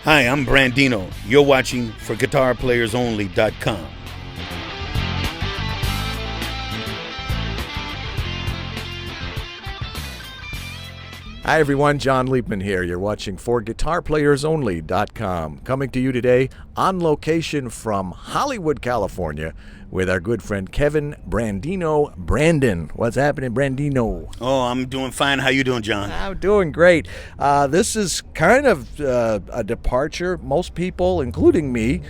Hi, I'm Brandino. You're watching for GuitarPlayersOnly.com. Hi everyone, John Liebman here. You're watching for GuitarPlayersOnly.com. Coming to you today on location from Hollywood, California, with our good friend Kevin Brandino. Brandon, what's happening, Brandino? Oh, I'm doing fine. How you doing, John? I'm doing great. This is kind of a departure. Most people, including me,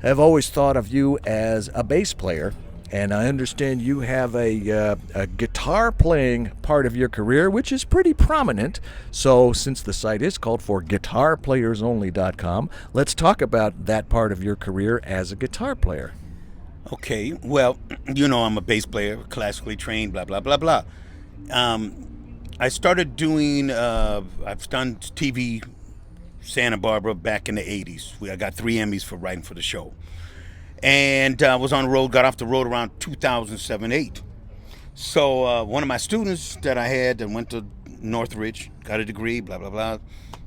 have always thought of you as a bass player. And I understand you have a guitar playing part of your career, which is pretty prominent. So since the site is called for GuitarPlayersOnly.com, let's talk about that part of your career as a guitar player. Okay, well, you know I'm a bass player, classically trained, blah, blah, blah, blah. I started doing, I've done TV Santa Barbara back in the 80s. I got 3 Emmys for writing for the show. And was on the road, got off the road around 2007-8. So one of my students that I had that went to Northridge, got a degree, blah, blah, blah.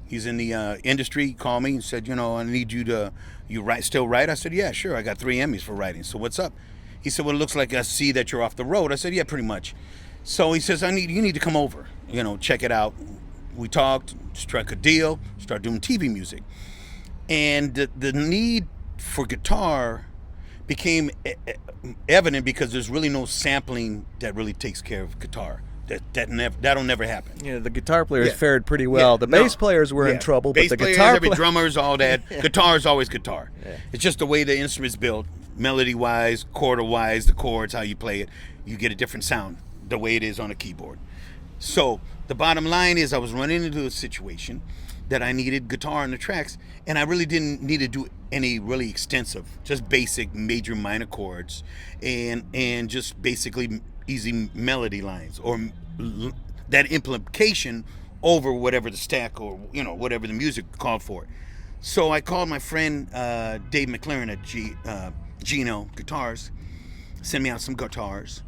He's in the industry. He called me and said, you know, I need you to, still write? I said, yeah, sure. I got 3 Emmys for writing. So what's up? He said, well, it looks like I see that you're off the road. I said, yeah, pretty much. So he says, you need to come over, check it out. We talked, struck a deal, start doing TV music. And the need for guitar became evident because there's really no sampling that really takes care of guitar. That'll never happen. Yeah, the guitar players fared pretty well. The bass players were in trouble, bass but the players, guitar drummers, all that. Guitar is always guitar. Yeah. It's just the way the instrument's built, melody-wise, chord-wise, the chords, how you play it. You get a different sound the way it is on a keyboard. So the bottom line is I was running into a situation that I needed guitar on the tracks, and I really didn't need to do any really extensive, just basic major minor chords and just basically easy melody lines or that implication over whatever the stack or whatever the music called for. So I called my friend Dave McLaren at Gino Guitars, sent me out some guitars,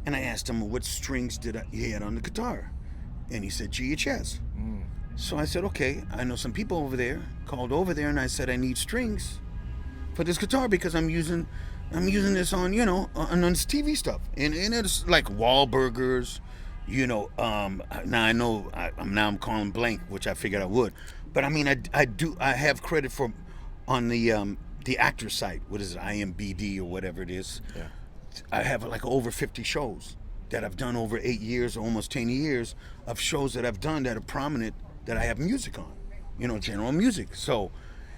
and I asked him what strings he had on the guitar, and he said GHS. So I said, okay, I know some people over there. Called over there and I said, I need strings for this guitar because I'm using this on, on this TV stuff. And it's like Wahlburgers, now I know, I'm calling blank, which I figured I would. But I mean, I have credit for, on the actor site, what is it, IMBD or whatever it is. Yeah. I have like over 50 shows that I've done over 8 years, almost 10 years of shows that I've done that are prominent that I have music on, general music. So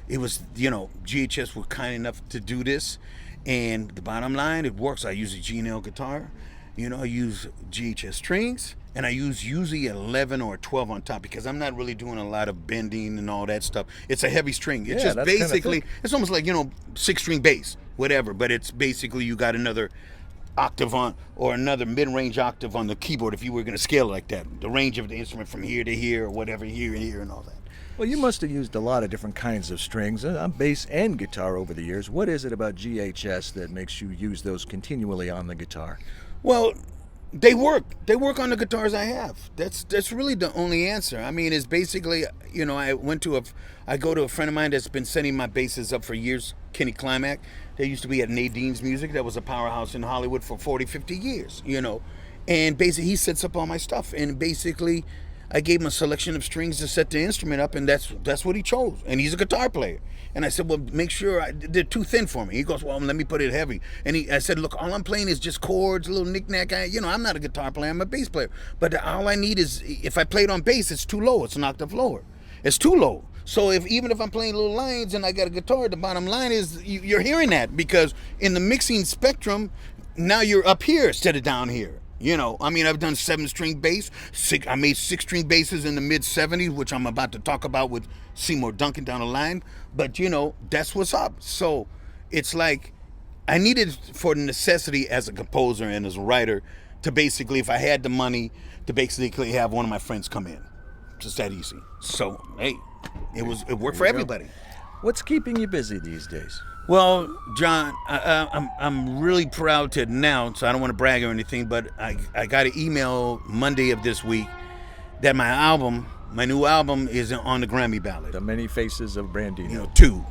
it was, GHS were kind enough to do this. And the bottom line, it works. I use a G&L guitar, I use GHS strings, and I use usually 11 or 12 on top because I'm not really doing a lot of bending and all that stuff. It's a heavy string. It's just basically, it's almost like, 6-string bass, whatever, but it's basically you got another octave on or another mid-range octave on the keyboard if you were going to scale it like that, the range of the instrument from here to here or whatever, here and here and all that. Well, you must have used a lot of different kinds of strings on bass and guitar over the years. What is it about GHS that makes you use those continually on the guitar? Well, they work on the guitars I have. That's really the only answer. I mean, it's basically, I go to a friend of mine that's been setting my basses up for years, Kenny Climack. They used to be at Nadine's Music. That was a powerhouse in Hollywood for 40, 50 years, And basically, he sets up all my stuff. And basically, I gave him a selection of strings to set the instrument up, and that's what he chose. And he's a guitar player. And I said, well, make sure they're too thin for me. He goes, well, let me put it heavy. And I said, look, all I'm playing is just chords, a little knick-knack. I'm not a guitar player. I'm a bass player. But all I need is, if I play it on bass, it's too low. It's an octave lower. It's too low. So even if I'm playing little lines and I got a guitar, the bottom line is you're hearing that because in the mixing spectrum, now you're up here instead of down here. I've done 7-string bass. I made 6-string basses in the mid-'70s, which I'm about to talk about with Seymour Duncan down the line. But, that's what's up. So it's like I needed for necessity as a composer and as a writer to basically, if I had the money, to basically have one of my friends come in. Just that easy. So, hey, it worked for everybody. What's keeping you busy these days? Well, John, I'm really proud to announce, I don't want to brag or anything, but I got an email Monday of this week that my album, My new album is on the Grammy ballot. The Many Faces of Brandino. 2.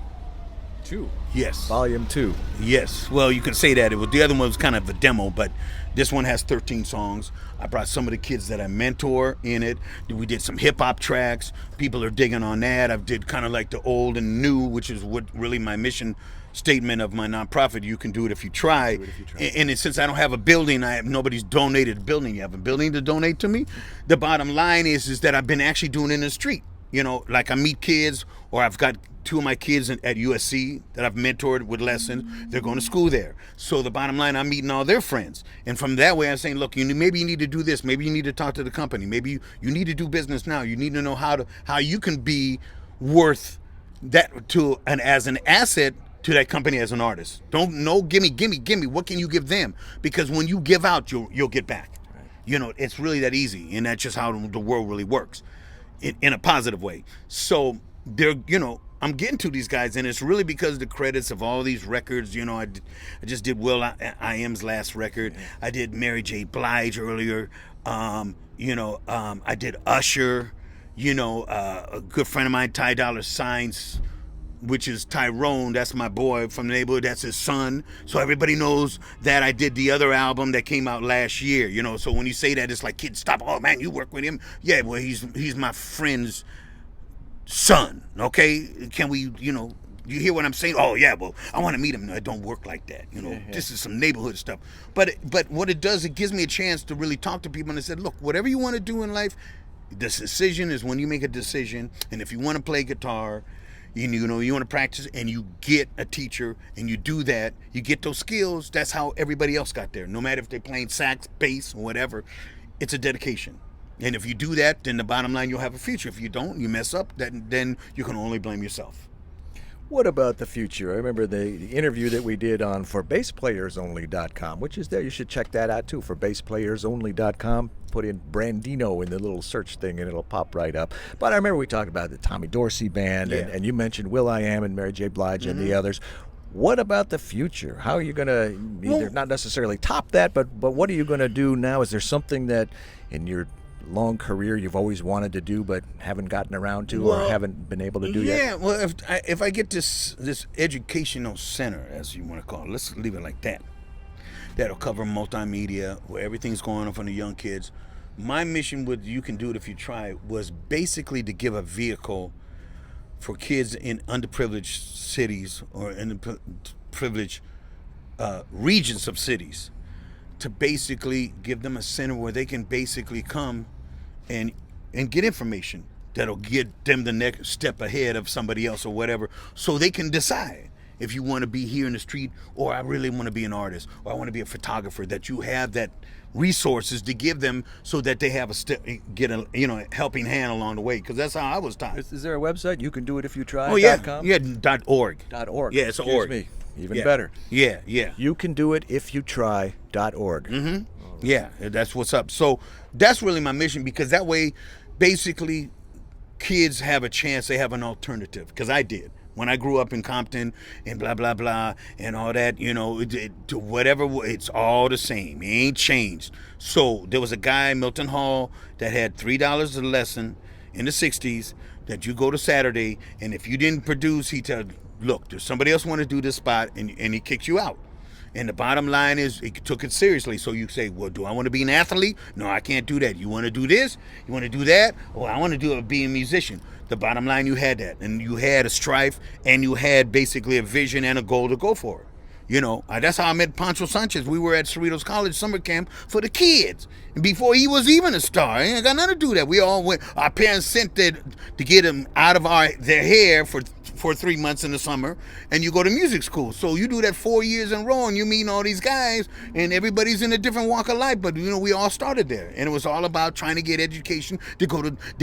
2. Yes. Volume 2. Yes. Well, you can say that. The other one was kind of a demo, but this one has 13 songs. I brought some of the kids that I mentor in it. We did some hip hop tracks. People are digging on that. I did kind of like the old and new, which is what really my mission statement of my nonprofit. You can do it if you try. And since I don't have a building, nobody's donated a building. You have a building to donate to me. The bottom line is that I've been actually doing it in the street. Like I meet kids, or I've got 2 of my kids at USC that I've mentored with lessons. They're going to school there. So the bottom line, I'm meeting all their friends. And from that way, I'm saying, look, maybe you need to do this. Maybe you need to talk to the company. Maybe you need to do business now. You need to know how you can be worth that as an asset to that company as an artist. Gimme. What can you give them? Because when you give out, you'll get back. It's really that easy. And that's just how the world really works in a positive way. So I'm getting to these guys, and it's really because of the credits of all these records. I just did Will I Am's last record. I did Mary J. Blige earlier. I did Usher. A good friend of mine, Ty Dolla $ign, which is Tyrone. That's my boy from the neighborhood. That's his son. So everybody knows that I did the other album that came out last year. So when you say that, it's like, kids, stop. Oh man, you work with him? Yeah, well, he's my friend's son. Okay, can we? You hear what I'm saying? Oh yeah, well, I want to meet him. No, it don't work like that. This is some neighborhood stuff. But what it does, it gives me a chance to really talk to people. And I said, look, whatever you want to do in life, this decision is when you make a decision. And if you want to play guitar, you want to practice, and you get a teacher, and you do that, you get those skills. That's how everybody else got there. No matter if they're playing sax, bass, or whatever, it's a dedication. And if you do that, then the bottom line, you'll have a future. If you don't, you mess up, then you can only blame yourself. What about the future? I remember the interview that we did on ForBassPlayersOnly.com, which is there. You should check that out too, ForBassPlayersOnly.com. Put in Brandino in the little search thing and it'll pop right up. But I remember we talked about the Tommy Dorsey Band, and you mentioned Will I Am and Mary J. Blige and the others. What about the future? How are you going to, not necessarily top that, but what are you going to do now? Is there something that in your long career you've always wanted to do but haven't gotten around to or haven't been able to do yet? Yeah, well, if I get this educational center, as you want to call it, let's leave it like that. That'll cover multimedia, where everything's going on for the young kids. My mission with You Can Do It If You Try was basically to give a vehicle for kids in underprivileged cities or in privileged regions of cities, to basically give them a center where they can basically come and get information that'll get them the next step ahead of somebody else or whatever, so they can decide if you want to be here in the street, or I really want to be an artist, or I want to be a photographer, that you have that resources to give them so that they have a helping hand along the way, because that's how I was taught. Is there a website? You can do it if you try. Oh yeah, .com? yeah, .org. .org. Yeah, it's an org. Me. Even better. Yeah. You can do it if you try.org. Mm-hmm. Yeah, that's what's up. So that's really my mission, because that way, basically, kids have a chance. They have an alternative, because I did. When I grew up in Compton and blah, blah, blah, and all that, to whatever, it's all the same. It ain't changed. So there was a guy, Milton Hall, that had $3 a lesson in the 60s, that you go to Saturday, and if you didn't produce, he tell, look, there's somebody else want to do this spot, and he kicks you out. And the bottom line is, he took it seriously. So you say, well, do I want to be an athlete? No, I can't do that. You want to do this? You want to do that? Oh, I want to be a musician. The bottom line, you had that. And you had a strife, and you had basically a vision and a goal to go for it. That's how I met Pancho Sanchez. We were at Cerritos College summer camp for the kids. And before he was even a star, he ain't got nothing to do with that. We all went, our parents sent to get him out of their hair for 3 months in the summer, and you go to music school. So you do that 4 years in a row, and you meet all these guys, and everybody's in a different walk of life. But we all started there, and it was all about trying to get education to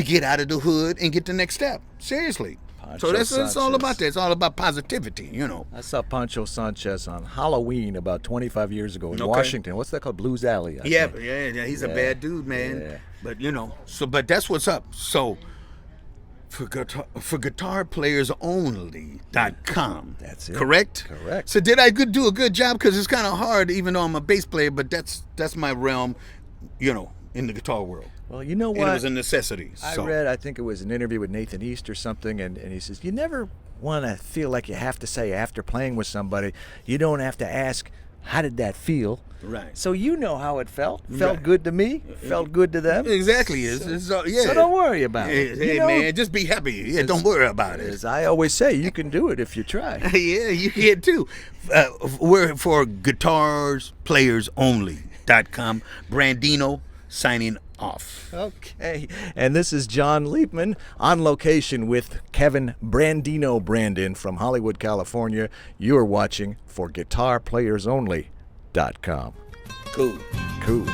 get out of the hood and get the next step. Seriously. So that's all about that. It's all about positivity, I saw Pancho Sanchez on Halloween about 25 years ago in Washington. What's that called? Blues Alley. Yeah. He's a bad dude, man. Yeah. But but that's what's up. So for guitarplayersonly.com. That's it. Correct? Correct. So did I do a good job? Because it's kind of hard, even though I'm a bass player, but that's my realm, in the guitar world. Well, you know And what? it was a necessity. I So. read, I think it was an interview with Nathan East or something, and he says, you never want to feel like you have to say after playing with somebody, you don't have to ask, how did that feel? Right. So you know how it felt. Felt Right. good to me, felt good to them. Exactly. Yeah. So don't worry about it. Hey, You know, man, just be happy. Yeah, don't worry about it. as I always say, you can do it if you try. Yeah, you can too. We're for guitarspleyersonly.com. Brandino signing off. Okay. And this is John Liebman on location with Kevin Brandino Brandon from Hollywood, California. You are watching for guitarpleyersonly.com. Cool. Cool.